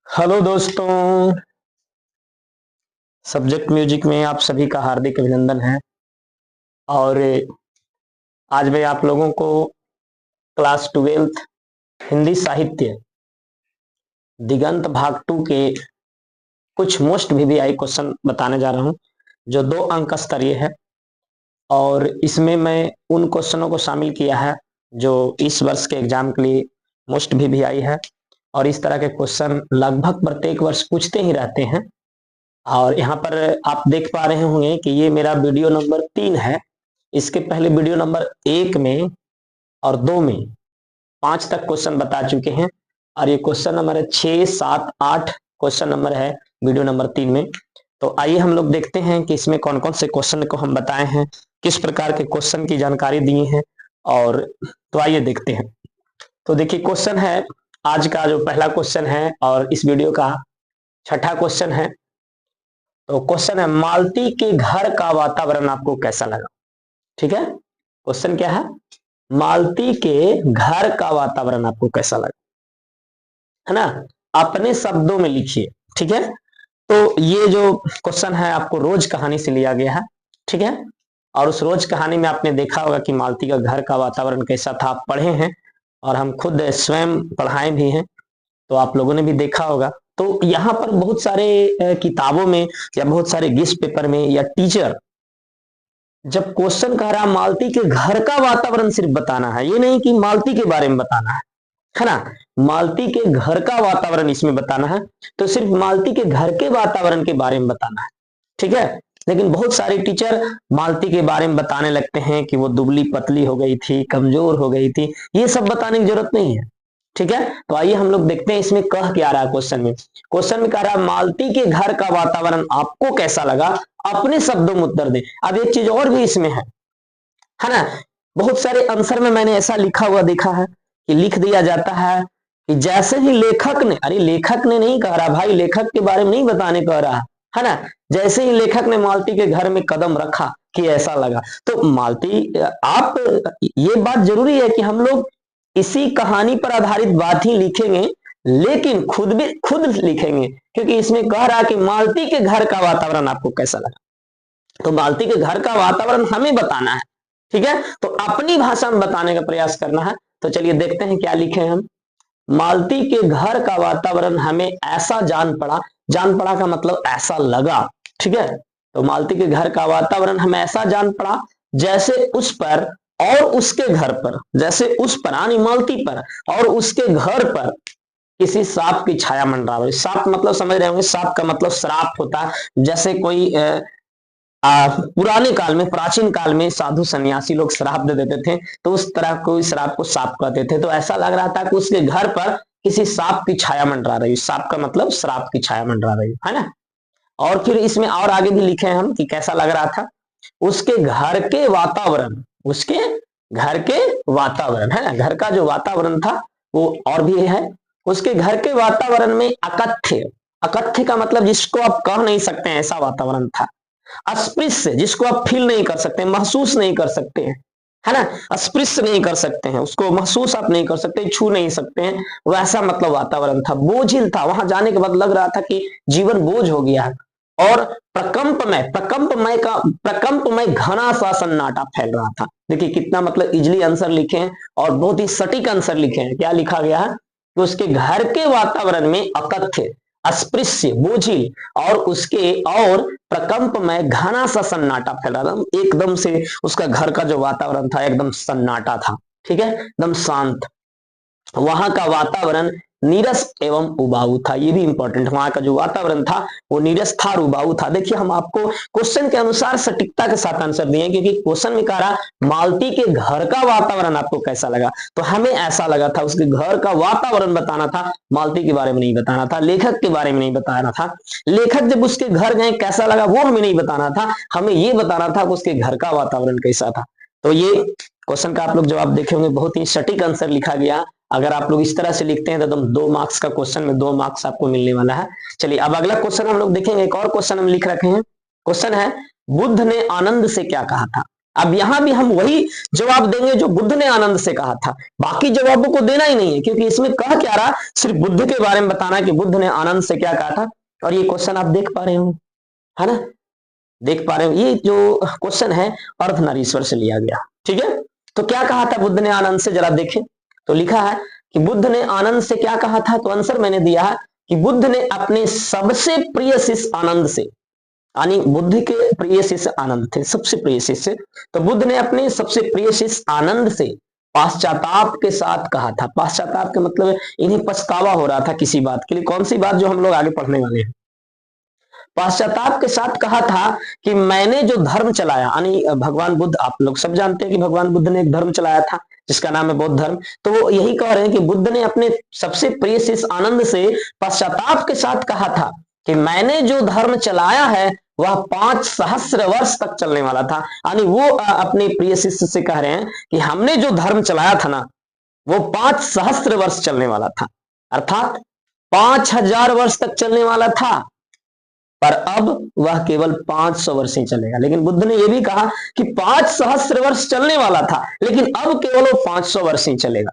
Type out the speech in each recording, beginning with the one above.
Hello दोस्तों। Subject music में आप सभी का हार्दिक अभिनंदन है। और आज मैं आप लोगों को क्लास 12th हिंदी साहित्य दिगंत भाग 2 के कुछ मोस्ट वीवीआई क्वेश्चन बताने जा रहा हूं, जो 2 अंक स्तरीय है। और इसमें मैं उन क्वेश्चनों को शामिल किया है जो इस वर्ष के एग्जाम के लिए मोस्ट वीवीआई है। और इस तरह के क्वेश्चन लगभग प्रत्येक वर्ष पूछते ही रहते हैं। और यहाँ पर आप देख पा रहे होंगे कि ये मेरा वीडियो नंबर 3 है। इसके पहले वीडियो नंबर 1 में और 2 में 5 तक क्वेश्चन बता चुके हैं। और ये क्वेश्चन नंबर 6, 7, 8 क्वेश्चन नंबर है वीडियो नंबर 3 में। तो आइए हम लोग देखते हैं कि इसमें कौन कौन से क्वेश्चन को हम बताए हैं, किस प्रकार के क्वेश्चन की जानकारी दी है। और तो आइए देखते हैं। तो देखिए, क्वेश्चन है आज का जो पहला क्वेश्चन है और इस वीडियो का छठा क्वेश्चन है। तो क्वेश्चन है, मालती के घर का वातावरण आपको कैसा लगा। ठीक है, क्वेश्चन क्या है, मालती के घर का वातावरण आपको कैसा लगा, है ना। अपने शब्दों में लिखिए। ठीक है, तो ये जो क्वेश्चन है आपको रोज कहानी से लिया गया है। ठीक है, और उस रोज कहानी में आपने देखा होगा कि मालती का घर का वातावरण कैसा था, आप पढ़े हैं और हम खुद स्वयं पढ़ाए भी हैं, तो आप लोगों ने भी देखा होगा। तो यहाँ पर बहुत सारे किताबों में या बहुत सारे गेस्ट पेपर में या टीचर जब क्वेश्चन कह रहा मालती के घर का वातावरण सिर्फ बताना है, ये नहीं कि मालती के बारे में बताना है ना। मालती के घर का वातावरण इसमें बताना है, तो सिर्फ मालती के घर के वातावरण के बारे में बताना है। ठीक है, लेकिन बहुत सारे टीचर मालती के बारे में बताने लगते हैं कि वो दुबली पतली हो गई थी, कमजोर हो गई थी। ये सब बताने की जरूरत नहीं है। ठीक है, तो आइए हम लोग देखते हैं इसमें कह क्या रहा है क्वेश्चन में। क्वेश्चन में कह रहा है, मालती के घर का वातावरण आपको कैसा लगा, अपने शब्दों में उत्तर दें। अब एक चीज और भी इसमें है ना। बहुत सारे आंसर में मैंने ऐसा लिखा हुआ देखा है कि लिख दिया जाता है कि जैसे ही लेखक ने, अरे लेखक ने नहीं कह रहा भाई, लेखक के बारे में नहीं बताने कह रहा है ना। जैसे ही लेखक ने मालती के घर में कदम रखा कि ऐसा लगा। तो मालती, आप, ये बात जरूरी है कि हम लोग इसी कहानी पर आधारित बात ही लिखेंगे, लेकिन खुद भी खुद लिखेंगे, क्योंकि इसमें कह रहा है कि मालती के घर का वातावरण आपको कैसा लगा। तो मालती के घर का वातावरण हमें बताना है। ठीक है, तो अपनी भाषा में बताने का प्रयास करना है। तो चलिए देखते हैं क्या लिखे हम। मालती के घर का वातावरण हमें ऐसा जान पड़ा, जान पड़ा का मतलब ऐसा लगा। ठीक है, तो मालती के घर का वातावरण हमें ऐसा जान पड़ा जैसे उस पर और उसके घर पर, जैसे उस पर यानी मालती पर और उसके घर पर किसी सांप की छाया मंडरा रही। सांप मतलब समझ रहे होंगे, सांप का मतलब श्राप होता है। जैसे कोई पुराने काल में, प्राचीन काल में साधु सन्यासी लोग श्राप दे देते थे, तो उस तरह कोई श्राप को सांप कहते थे। तो ऐसा लग रहा था कि उसके घर पर किसी सांप की छाया मंडरा रही। सांप का मतलब श्राप की छाया मंडरा रही है ना। और फिर इसमें और आगे भी लिखे हैं हम कि कैसा लग रहा था। उसके घर के वातावरण, उसके घर के वातावरण, है ना, घर का जो वातावरण था वो और भी है। उसके घर के वातावरण में अकथ्य, अकथ्य का मतलब जिसको आप कह नहीं सकते हैं, ऐसा वातावरण था। अस्पृश्य, जिसको आप फील नहीं कर सकते, महसूस नहीं कर सकते हैं, है ना। अस्पृश्य नहीं कर सकते हैं, उसको महसूस आप नहीं कर सकते, छू नहीं सकते हैं, वैसा मतलब वातावरण था। बोझिल था, वहां जाने के बाद लग रहा था कि जीवन बोझ हो गया है। और प्रकंपमय, प्रकंपमय का, प्रकंपमय घना सा सन्नाटा फैल रहा था। देखिए कितना मतलब इजिली आंसर लिखे हैं और बहुत ही सटीक आंसर लिखे हैं। क्या लिखा गया है कि उसके घर के वातावरण में अकथ्य, अस्पृश्य, बोझिल और उसके और प्रकंप में घना सा सन्नाटा फैला था। एकदम से उसका घर का जो वातावरण था एकदम सन्नाटा था। ठीक है, एकदम शांत। वहां का वातावरण नीरस एवं उबाऊ था। ये भी इंपॉर्टेंट, वहां का जो वातावरण था वो नीरस था और उबाऊ था। देखिए हम आपको क्वेश्चन के अनुसार सटीकता के साथ आंसर दिए, क्योंकि क्वेश्चन में कह रहा मालती के घर का वातावरण आपको कैसा लगा, तो हमें ऐसा लगा था। उसके घर का वातावरण बताना था, मालती के बारे में नहीं बताना था, लेखक के बारे में नहीं बताना था। लेखक जब उसके घर गए कैसा लगा वो हमें नहीं बताना था, हमें ये बताना था कि उसके घर का वातावरण कैसा था। तो ये क्वेश्चन का आप लोग जवाब देखेंगे, बहुत ही सटीक आंसर लिखा गया। अगर आप लोग इस तरह से लिखते हैं तो एकदम 2 मार्क्स का क्वेश्चन में 2 मार्क्स आपको मिलने वाला है। चलिए अब अगला क्वेश्चन हम लोग देखेंगे। एक और क्वेश्चन हम लिख रखे हैं। क्वेश्चन है, बुद्ध ने आनंद से क्या कहा था। अब यहां भी हम वही जवाब देंगे जो बुद्ध ने आनंद से कहा था, बाकी जवाबों को देना ही नहीं है, क्योंकि इसमें कह क्या रहा, सिर्फ बुद्ध के बारे में बताना कि बुद्ध ने आनंद से क्या कहा था। और ये क्वेश्चन आप देख पा रहे हो, है ना, देख पा रहे हो, ये जो क्वेश्चन है अर्धनारीश्वर से लिया गया। ठीक है, तो क्या कहा था बुद्ध ने आनंद से, जरा देखें। तो लिखा है कि बुद्ध ने आनंद से क्या कहा था, तो आंसर मैंने दिया है कि बुद्ध ने अपने सबसे प्रिय शिष्य आनंद से, यानी बुद्ध के प्रिय शिष्य आनंद थे, सबसे प्रिय शिष्य, तो बुद्ध ने अपने सबसे प्रिय शिष्य आनंद से पाश्चाताप के साथ कहा था। पाश्चाताप के मतलब इन्हें पछतावा हो रहा था किसी बात के लिए, कौन सी बात, जो हम लोग आगे पढ़ने वाले हैं। पाश्चाताप के साथ कहा था कि मैंने जो धर्म चलाया, यानी भगवान बुद्ध, आप लोग सब जानते हैं कि भगवान बुद्ध ने एक धर्म चलाया था जिसका नाम है बौद्ध धर्म। तो वो यही कह रहे हैं कि बुद्ध ने अपने सबसे प्रिय शिष्य आनंद से पश्चाताप के साथ कहा था कि मैंने जो धर्म चलाया है वह 5 सहस्र वर्ष तक चलने वाला था। यानी वो अपने प्रिय शिष्य से कह रहे हैं कि हमने जो धर्म चलाया था ना, वो 5 सहस्र वर्ष चलने वाला था, अर्थात 5000 वर्ष तक चलने वाला था, पर अब वह केवल 500 वर्ष ही चलेगा। लेकिन बुद्ध ने यह भी कहा कि 5 सहस्र वर्ष चलने वाला था, लेकिन अब केवल वो 500 वर्ष ही चलेगा।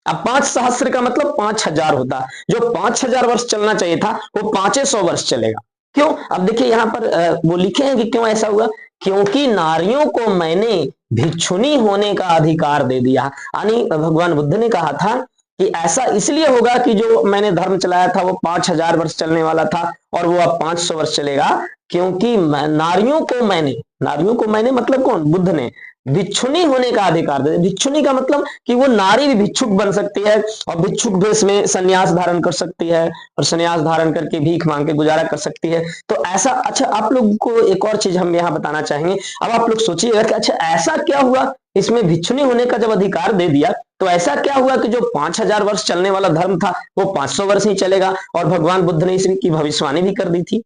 अब 5 सहस्र का मतलब 5000 होता, जो 5000 वर्ष चलना चाहिए था वो 500 वर्ष चलेगा। क्यों? अब देखिए यहां पर वो लिखे हैं कि क्यों ऐसा हुआ, क्योंकि नारियों को मैंने भिक्षुनी होने का अधिकार दे दिया। यानी भगवान बुद्ध ने कहा था कि ऐसा इसलिए होगा कि जो मैंने धर्म चलाया था वो 5000 वर्ष चलने वाला था और वो अब 500 वर्ष चलेगा, क्योंकि नारियों को मैंने मतलब कौन, बुद्ध ने भिक्षुनी होने का अधिकार दे। भिक्षुनी का मतलब कि वो नारी भी भिक्षुक बन सकती है और भिक्षुक भेष में संन्यास धारण कर सकती है और संन्यास धारण करके भीख मांग के गुजारा कर सकती है। तो ऐसा, अच्छा आप लोग को एक और चीज हम यहाँ बताना चाहेंगे। अब आप लोग सोचिएगा कि अच्छा ऐसा क्या हुआ, इसमें भिक्षुनी होने का जब अधिकार दे दिया तो ऐसा क्या हुआ कि जो 5000 वर्ष चलने वाला धर्म था वो 500 वर्ष ही चलेगा, और भगवान बुद्ध ने इसकी भविष्यवाणी भी कर दी थी।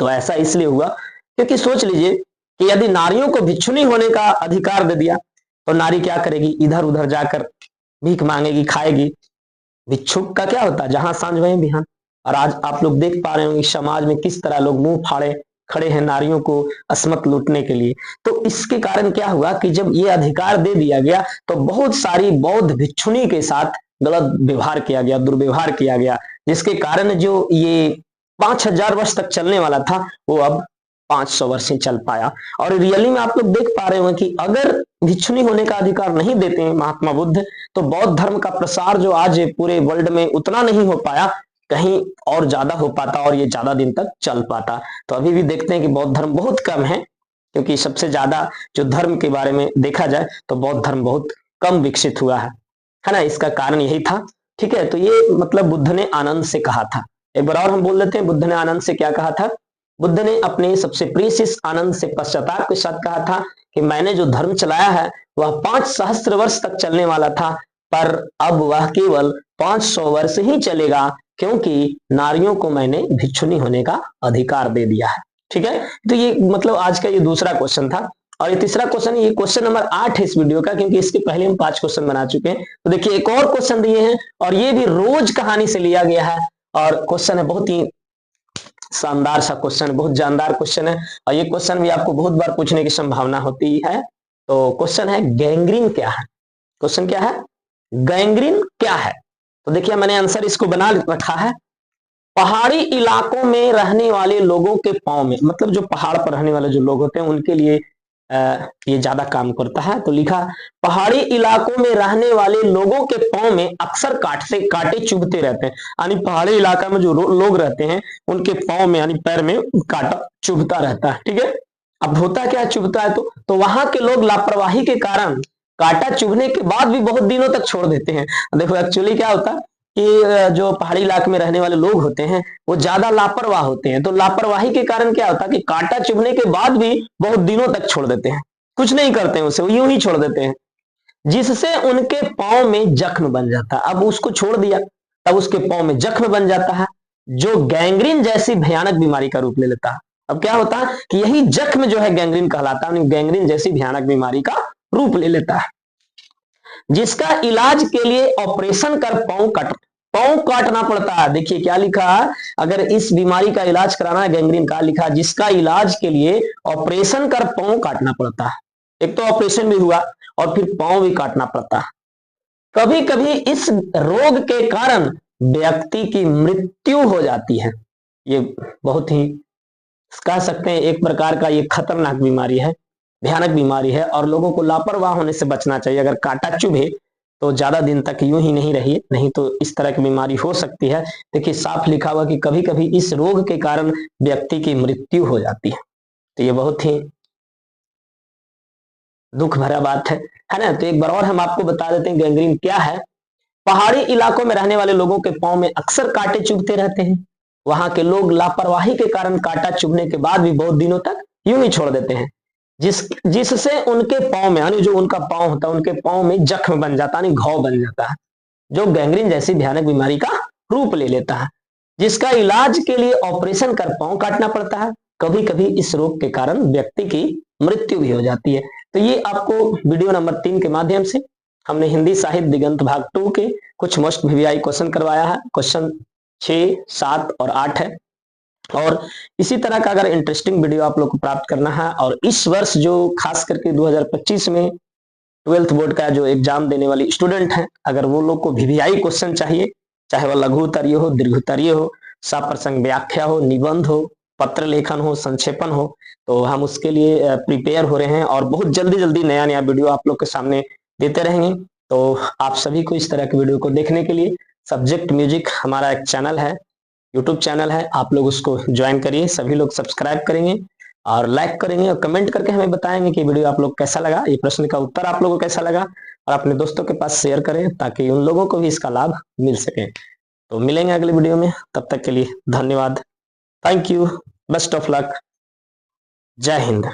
तो ऐसा इसलिए हुआ क्योंकि सोच लीजिए कि यदि नारियों को भिक्षुनी होने का अधिकार दे दिया तो नारी क्या करेगी, इधर उधर जाकर भीख मांगेगी, खाएगी। भिक्षुक का क्या होता है, जहां सांझ वहीं बिहान। और आज आप लोग देख पा रहे होंगे समाज में किस तरह लोग मुंह फाड़े खड़े हैं नारियों को असमत लूटने के लिए। तो इसके कारण क्या हुआ कि जब ये अधिकार दे दिया गया तो बहुत सारी बौद्ध भिक्षुनी के साथ गलत व्यवहार किया गया, दुर्व्यवहार किया गया, जिसके कारण जो ये 5000 वर्ष तक चलने वाला था वो अब 500 वर्ष ही चल पाया। और रियली में आप लोग देख पा रहे हो कि अगर भिक्षुनी होने का अधिकार नहीं देते हैं महात्मा बुद्ध, तो बौद्ध धर्म का प्रसार जो आज पूरे वर्ल्ड में उतना नहीं हो पाया, कहीं और ज्यादा हो पाता और ये ज्यादा दिन तक चल पाता। तो अभी भी देखते हैं कि बौद्ध धर्म बहुत कम है, क्योंकि सबसे ज्यादा जो धर्म के बारे में देखा जाए तो बौद्ध धर्म बहुत कम विकसित हुआ है ना। इसका कारण यही था। ठीक है, तो ये मतलब बुद्ध ने आनंद से कहा था। एक बार और हम बोल देते हैं बुद्ध ने आनंद से क्या कहा था। बुद्ध ने अपने सबसे प्रिय शिष्य आनंद से पश्चाताप के साथ कहा था कि मैंने जो धर्म चलाया है वह 5 सहस्र वर्ष तक चलने वाला था, पर अब वह केवल 500 वर्ष ही चलेगा, क्योंकि नारियों को मैंने भिक्षुनी होने का अधिकार दे दिया है। ठीक है, तो ये मतलब आज का ये दूसरा क्वेश्चन था। और ये तीसरा क्वेश्चन, ये क्वेश्चन नंबर 8 है इस वीडियो का, क्योंकि इसके पहले हम 5 क्वेश्चन बना चुके हैं। तो देखिए एक और क्वेश्चन दिए हैं और ये भी रोज कहानी से लिया गया है, और क्वेश्चन है बहुत ही शानदार सा क्वेश्चन, बहुत जानदार क्वेश्चन है, और ये क्वेश्चन भी आपको बहुत बार पूछने की संभावना होती है। तो क्वेश्चन है गैंग्रीन क्या है। क्वेश्चन क्या है, गैंग्रीन क्या है। तो देखिए मैंने आंसर इसको बना रखा है। पहाड़ी इलाकों में रहने वाले लोगों के पांव में, मतलब जो पहाड़ पर रहने वाले जो लोग होते हैं उनके लिए ये ज्यादा काम करता है। तो लिखा, पहाड़ी इलाकों में रहने वाले लोगों के पांव में अक्सर कांटे चुभते रहते हैं। यानी पहाड़ी इलाका में जो लोग रहते हैं उनके पांव में यानी पैर में कांटा चुभता रहता है। ठीक है, अब होता क्या चुभता है, तो वहां के लोग लापरवाही के कारण कांटा चुभने के बाद भी बहुत दिनों तक छोड़ देते हैं। देखो एक्चुअली क्या होता है कि जो पहाड़ी इलाके में रहने वाले लोग होते हैं वो ज्यादा लापरवाह होते हैं। तो लापरवाही के कारण क्या होता है कि कांटा चुभने के बाद भी बहुत दिनों तक छोड़ देते हैं, कुछ नहीं करते हैं उसे, वो यूं ही छोड़ देते हैं, जिससे उनके पांव में जख्म बन जाता है। अब उसको छोड़ दिया तब उसके पांव में जख्म बन जाता है, जो गैंग्रीन जैसी भयानक बीमारी का रूप ले लेता है। अब क्या होता है कि यही जख्म जो है गैंग्रीन कहलाता है, गैंग्रीन जैसी भयानक बीमारी का रूप ले लेता है, जिसका इलाज के लिए ऑपरेशन कर पांव काटना पड़ता है। देखिए क्या लिखा है, अगर इस बीमारी का इलाज कराना है गैंग्रीन का, लिखा जिसका इलाज के लिए ऑपरेशन कर पांव काटना पड़ता है। एक तो ऑपरेशन भी हुआ और फिर पांव भी काटना पड़ता है। कभी कभी इस रोग के कारण व्यक्ति की मृत्यु हो जाती है। ये बहुत ही कह सकते हैं एक प्रकार का ये खतरनाक बीमारी है, भयानक बीमारी है, और लोगों को लापरवाह होने से बचना चाहिए। अगर कांटा चुभे तो ज्यादा दिन तक यूं ही नहीं रहिए, नहीं तो इस तरह की बीमारी हो सकती है। देखिए साफ लिखा हुआ कि कभी कभी इस रोग के कारण व्यक्ति की मृत्यु हो जाती है। तो ये बहुत ही दुख भरा बात है ना। तो एक बार और हम आपको बता देते हैं गैंग्रीन क्या है। पहाड़ी इलाकों में रहने वाले लोगों के पांव में अक्सर कांटे चुभते रहते हैं। वहां के लोग लापरवाही के कारण कांटा चुभने के बाद भी बहुत दिनों तक यूं ही छोड़ देते हैं, जिससे उनके पांव में यानी जो उनका पांव होता है उनके पांव में जख्म बन जाता है, यानी घाव बन जाता है, जो गैंग्रीन जैसी भयानक बीमारी का रूप ले लेता है, जिसका इलाज के लिए ऑपरेशन कर पांव काटना पड़ता है। कभी कभी इस रोग के कारण व्यक्ति की मृत्यु भी हो जाती है। तो ये आपको वीडियो नंबर 3 के माध्यम से हमने हिंदी साहित्य दिगंत भाग 2 के कुछ मोस्ट वीवीआई क्वेश्चन करवाया है। क्वेश्चन 6, 7 और 8 है। और इसी तरह का अगर इंटरेस्टिंग वीडियो आप लोग को प्राप्त करना है, और इस वर्ष जो खास करके 2025 में 12th बोर्ड का जो एग्जाम देने वाली स्टूडेंट है, अगर वो लोग को वीवीआई क्वेश्चन चाहिए, चाहे वह लघु उत्तरीय हो, दीर्घ उत्तरीय हो, सप्रसंग व्याख्या हो, निबंध हो, पत्र लेखन हो, संक्षेपण हो, तो हम उसके लिए प्रिपेयर हो रहे हैं और बहुत जल्दी जल्दी नया नया वीडियो आप लोग के सामने देते रहेंगे। तो आप सभी को इस तरह के वीडियो को देखने के लिए सब्जेक्ट म्यूजिक हमारा एक चैनल है, यूट्यूब चैनल है, आप लोग उसको ज्वाइन करिए। सभी लोग सब्सक्राइब करेंगे और लाइक करेंगे और कमेंट करके हमें बताएंगे कि वीडियो आप लोग कैसा लगा, ये प्रश्न का उत्तर आप लोगों को कैसा लगा, और अपने दोस्तों के पास शेयर करें ताकि उन लोगों को भी इसका लाभ मिल सके। तो मिलेंगे अगले वीडियो में, तब तक के लिए धन्यवाद। Thank you, best of luck, जय हिंद।